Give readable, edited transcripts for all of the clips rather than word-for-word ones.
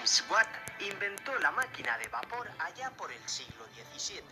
James Watt inventó la máquina de vapor allá por el siglo XVII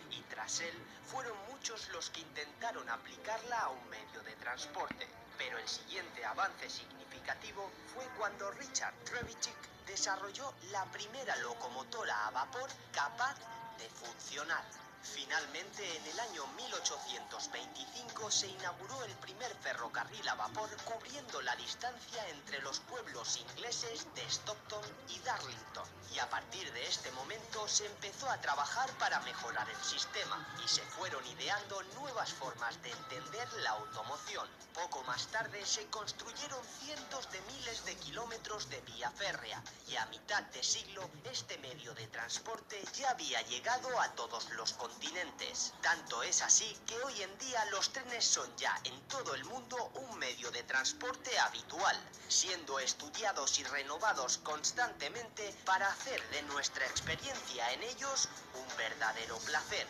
y tras él fueron muchos los que intentaron aplicarla a un medio de transporte. Pero el siguiente avance significativo fue cuando Richard Trevithick desarrolló la primera locomotora a vapor capaz de funcionar. Finalmente, en el año 1825 se inauguró el primer ferrocarril a vapor cubriendo la distancia entre los pueblos ingleses de Stockton y Darlington. Y a partir de este momento se empezó a trabajar para mejorar el sistema y se fueron ideando nuevas formas de entender la automoción. Poco más tarde se construyeron cientos de miles de kilómetros de vía férrea y a mitad de siglo este medio de transporte ya había llegado a todos los continentes. Tanto es así que hoy en día los trenes son ya en todo el mundo un medio de transporte habitual, siendo estudiados y renovados constantemente para hacer de nuestra experiencia en ellos un verdadero placer.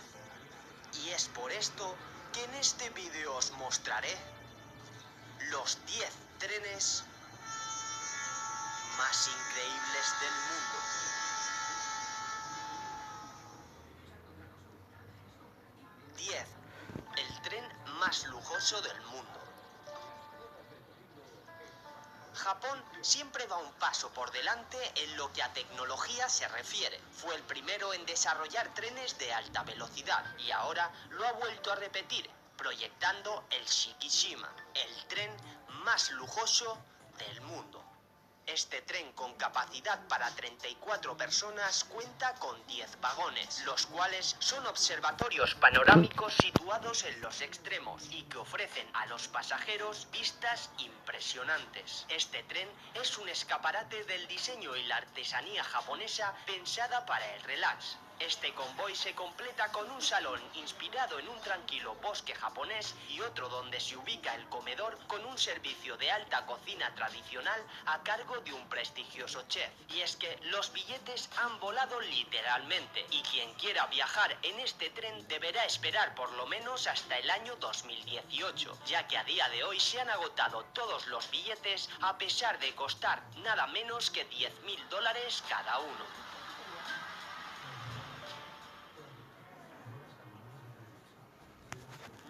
Y es por esto que en este vídeo os mostraré los 10 trenes más increíbles del mundo. 10. El tren más lujoso del mundo. Japón siempre va un paso por delante en lo que a tecnología se refiere. Fue el primero en desarrollar trenes de alta velocidad y ahora lo ha vuelto a repetir, proyectando el Shikishima, el tren más lujoso del mundo. Este tren con capacidad para 34 personas cuenta con 10 vagones, los cuales son observatorios panorámicos situados en los extremos y que ofrecen a los pasajeros vistas impresionantes. Este tren es un escaparate del diseño y la artesanía japonesa pensada para el relax. Este convoy se completa con un salón inspirado en un tranquilo bosque japonés y otro donde se ubica el comedor con un servicio de alta cocina tradicional a cargo de un prestigioso chef. Y es que los billetes han volado literalmente y quien quiera viajar en este tren deberá esperar por lo menos hasta el año 2018, ya que a día de hoy se han agotado todos los billetes a pesar de costar nada menos que $10.000 cada uno.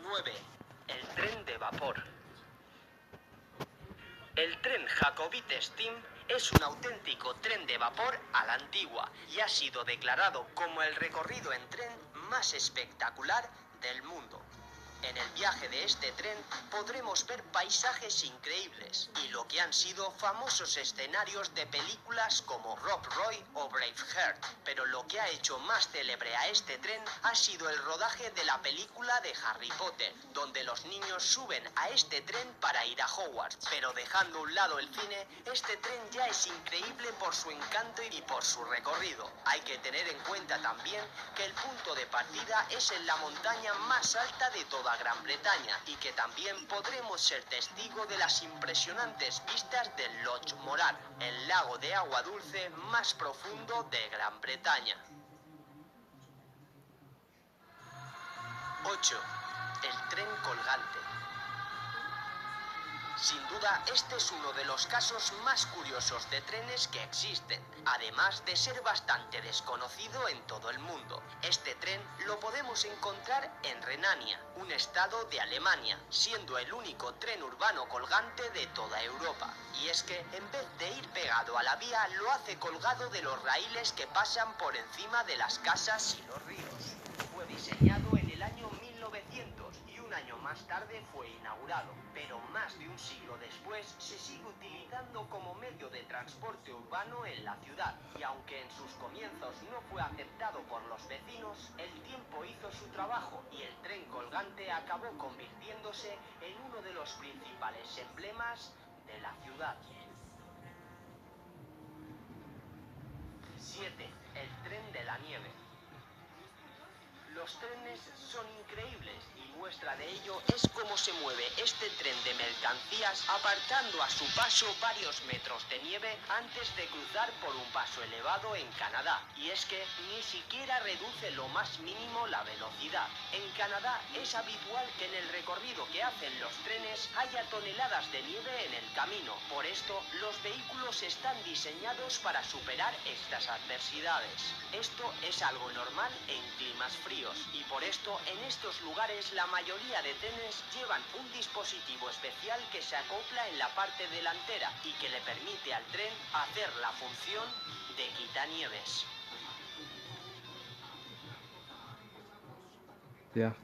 9. El tren de vapor. El tren Jacobite Steam es un auténtico tren de vapor a la antigua y ha sido declarado como el recorrido en tren más espectacular del mundo. En el viaje de este tren podremos ver paisajes increíbles y lo que han sido famosos escenarios de películas como Rock Roy o Braveheart. Pero lo que ha hecho más célebre a este tren ha sido el rodaje de la película de Harry Potter, donde los niños suben a este tren para ir a Hogwarts. Pero dejando a un lado el cine, este tren ya es increíble por su encanto y por su recorrido. Hay que tener en cuenta también que el punto de partida es en la montaña más alta de toda Gran Bretaña y que también podremos ser testigo de las impresionantes vistas del Loch Morar, el lago de agua dulce más profundo de Gran Bretaña. 8. El tren colgante. Sin duda, este es uno de los casos más curiosos de trenes que existen, además de ser bastante desconocido en todo el mundo. Este tren lo podemos encontrar en Renania, un estado de Alemania, siendo el único tren urbano colgante de toda Europa. Y es que, en vez de ir pegado a la vía, lo hace colgado de los raíles que pasan por encima de las casas y los ríos. Fue diseñado en el año 1900 y un año más tarde fue inaugurado, pero más de un siglo después se sigue utilizando como medio de transporte urbano en la ciudad. Y aunque en sus comienzos no fue aceptado por los vecinos, el tiempo hizo su trabajo y el tren colgante acabó convirtiéndose en uno de los principales emblemas de la ciudad. 7. El tren de la nieve. Los trenes son increíbles y muestra de ello es cómo se mueve este tren de mercancías apartando a su paso varios metros de nieve antes de cruzar por un paso elevado en Canadá. Y es que ni siquiera reduce lo más mínimo la velocidad. En Canadá es habitual que en el recorrido que hacen los trenes haya toneladas de nieve en el camino. Por esto, los vehículos están diseñados para superar estas adversidades. Esto es algo normal en climas fríos y por esto en estos lugares la mayoría de trenes llevan un dispositivo especial que se acopla en la parte delantera y que le permite al tren hacer la función de quitanieves. Ya.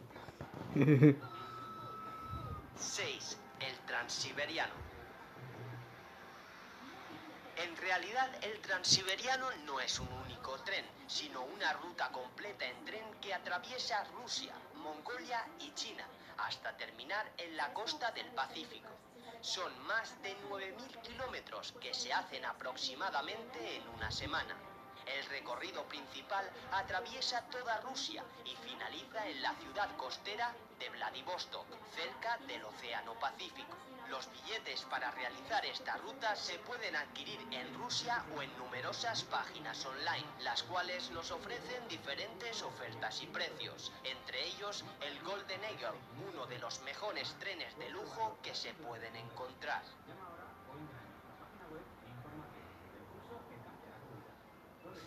6. El Transiberiano. En realidad, el Transiberiano no es un único tren, sino una ruta completa en tren que atraviesa Rusia, Mongolia y China, hasta terminar en la costa del Pacífico. Son más de 9.000 kilómetros que se hacen aproximadamente en una semana. El recorrido principal atraviesa toda Rusia y finaliza en la ciudad costera de Vladivostok, cerca del Océano Pacífico. Los billetes para realizar esta ruta se pueden adquirir en Rusia o en numerosas páginas online, las cuales nos ofrecen diferentes ofertas y precios, entre ellos el Golden Eagle, uno de los mejores trenes de lujo que se pueden encontrar.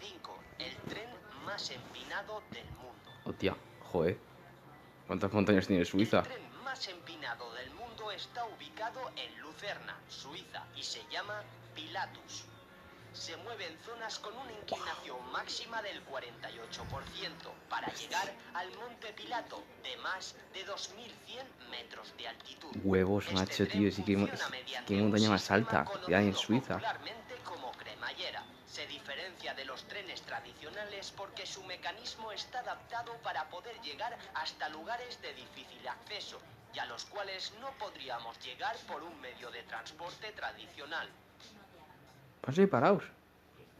5. El tren más empinado del mundo. Hostia, joder. ¿Cuántas montañas tiene Suiza? El tren más empinado del mundo está ubicado en Lucerna, Suiza, y se llama Pilatus. Se mueve en zonas con una inclinación máxima del 48% para llegar al Monte Pilato, de más de 2.100 metros de altitud. Huevos, Este macho, tren tío. Sí que funciona mediante qué un montaña más sistema alta que hay en conocido Suiza. popularmente como cremallera. Se diferencia de los trenes tradicionales porque su mecanismo está adaptado para poder llegar hasta lugares de difícil acceso y a los cuales no podríamos llegar por un medio de transporte tradicional. ¿Paso ahí parados?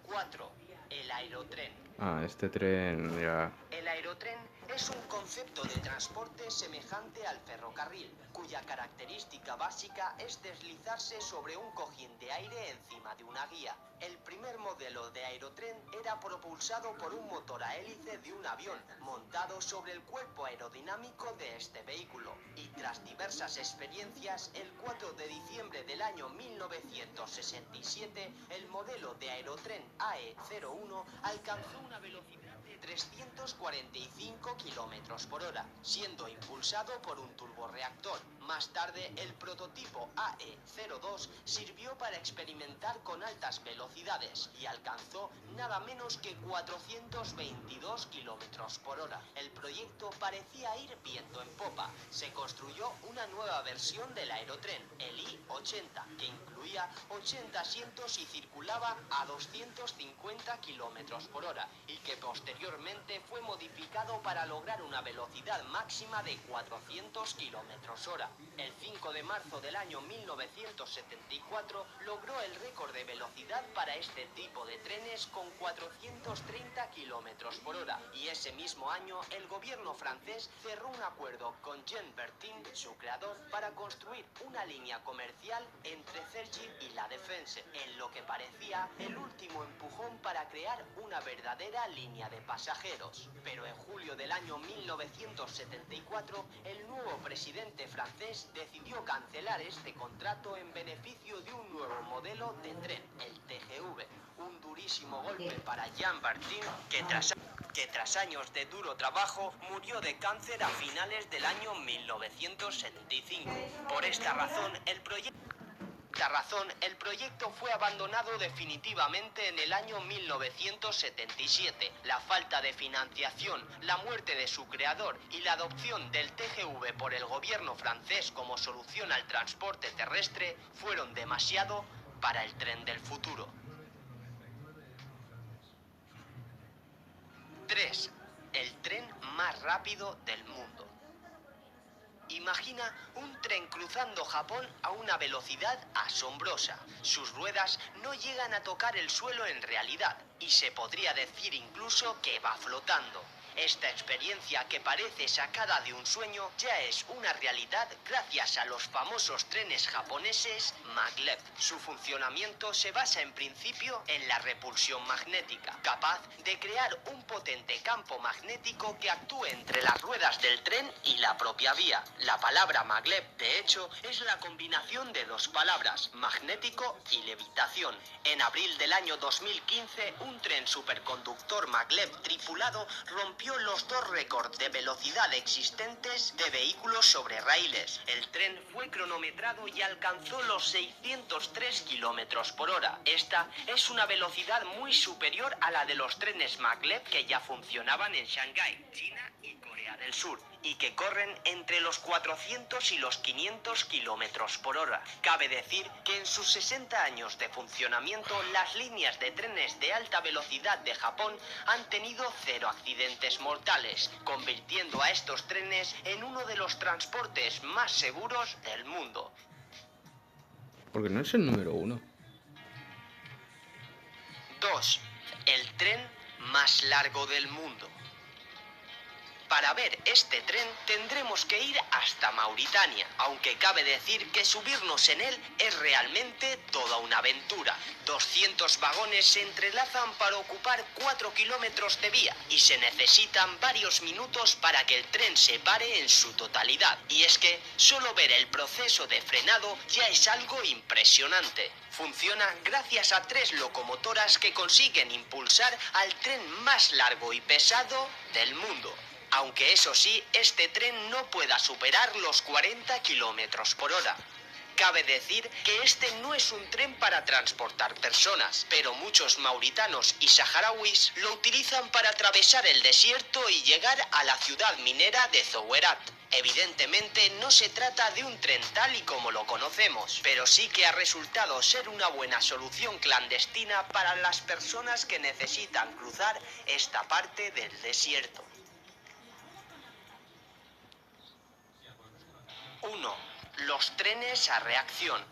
4. El aerotren. Ah, este tren ya... El aerotren es un concepto de transporte semejante al ferrocarril, cuya característica básica es deslizarse sobre un cojín de aire encima de una guía. El primer modelo de aerotren era propulsado por un motor a hélice de un avión, montado sobre el cuerpo aerodinámico de este vehículo. Y tras diversas experiencias, el 4 de diciembre del año 1967, el modelo de aerotren AE-01 alcanzó una velocidad de 345 km por hora, siendo impulsado por un turborreactor. Más tarde, el prototipo AE-02 sirvió para experimentar con altas velocidades y alcanzó nada menos que 422 km por hora. El proyecto parecía ir viento en popa. Se construyó una nueva versión del aerotren, el I-80, que incluía 80 asientos y circulaba a 250 km por hora, y que posteriormente fue modificado para lograr una velocidad máxima de 400 km hora. El 5 de marzo del año 1974 logró el récord de velocidad para este tipo de trenes con 430 km por hora, y ese mismo año el gobierno francés cerró un acuerdo con Jean Bertin, su creador, para construir una línea comercial entre Cergy y La Défense, en lo que parecía el último empujón para crear una verdadera línea de pasajeros. Pero en julio del año 1974, el nuevo presidente francés decidió cancelar este contrato en beneficio de un nuevo modelo de tren, el TGV. Un durísimo golpe para Jean Bertin, que tras años de duro trabajo murió de cáncer a finales del año 1975. Por esta razón, el proyecto fue abandonado definitivamente en el año 1977. La falta de financiación, la muerte de su creador y la adopción del TGV por el gobierno francés como solución al transporte terrestre fueron demasiado para el tren del futuro. 3. El tren más rápido del mundo. Imagina un tren cruzando Japón a una velocidad asombrosa. Sus ruedas no llegan a tocar el suelo en realidad, y se podría decir incluso que va flotando. Esta experiencia, que parece sacada de un sueño, ya es una realidad gracias a los famosos trenes japoneses maglev. Su funcionamiento se basa en principio en la repulsión magnética, capaz de crear un potente campo magnético que actúe entre las ruedas del tren y la propia vía. La palabra maglev, de hecho, es la combinación de dos palabras, magnético y levitación. En abril del año 2015, un tren superconductor maglev tripulado rompió los dos récords de velocidad existentes de vehículos sobre raíles. El tren fue cronometrado y alcanzó los 603 kilómetros por hora. Esta es una velocidad muy superior a la de los trenes maglev que ya funcionaban en Shanghái, China y Corea del Sur, y que corren entre los 400 y los 500 kilómetros por hora. Cabe decir que en sus 60 años de funcionamiento, las líneas de trenes de alta velocidad de Japón han tenido 0 accidentes mortales, convirtiendo a estos trenes en uno de los transportes más seguros del mundo. Porque no es el número 1. 2. El tren más largo del mundo. Para ver este tren tendremos que ir hasta Mauritania, aunque cabe decir que subirnos en él es realmente toda una aventura. 200 vagones se entrelazan para ocupar 4 kilómetros de vía y se necesitan varios minutos para que el tren se pare en su totalidad. Y es que solo ver el proceso de frenado ya es algo impresionante. Funciona gracias a 3 locomotoras que consiguen impulsar al tren más largo y pesado del mundo. Aunque eso sí, este tren no pueda superar los 40 kilómetros por hora. Cabe decir que este no es un tren para transportar personas, pero muchos mauritanos y saharauis lo utilizan para atravesar el desierto y llegar a la ciudad minera de Zouerat. Evidentemente no se trata de un tren tal y como lo conocemos, pero sí que ha resultado ser una buena solución clandestina para las personas que necesitan cruzar esta parte del desierto. 1. Los trenes a reacción.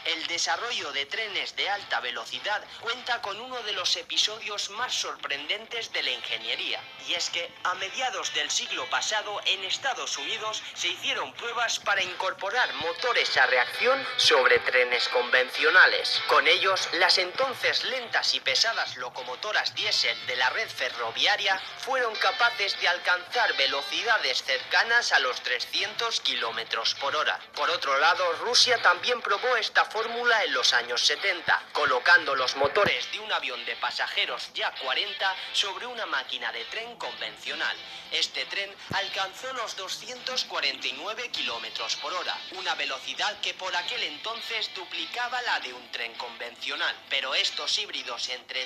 El desarrollo de trenes de alta velocidad cuenta con uno de los episodios más sorprendentes de la ingeniería, y es que a mediados del siglo pasado en Estados Unidos se hicieron pruebas para incorporar motores a reacción sobre trenes convencionales. Con ellos, las entonces lentas y pesadas locomotoras diésel de la red ferroviaria fueron capaces de alcanzar velocidades cercanas a los 300 kilómetros por hora. Por otro lado, Rusia también probó esta fórmula en los años 70, colocando los motores de un avión de pasajeros Ya-40 sobre una máquina de tren convencional. Este tren alcanzó los 249 kilómetros por hora, una velocidad que por aquel entonces duplicaba la de un tren convencional. Pero estos híbridos entre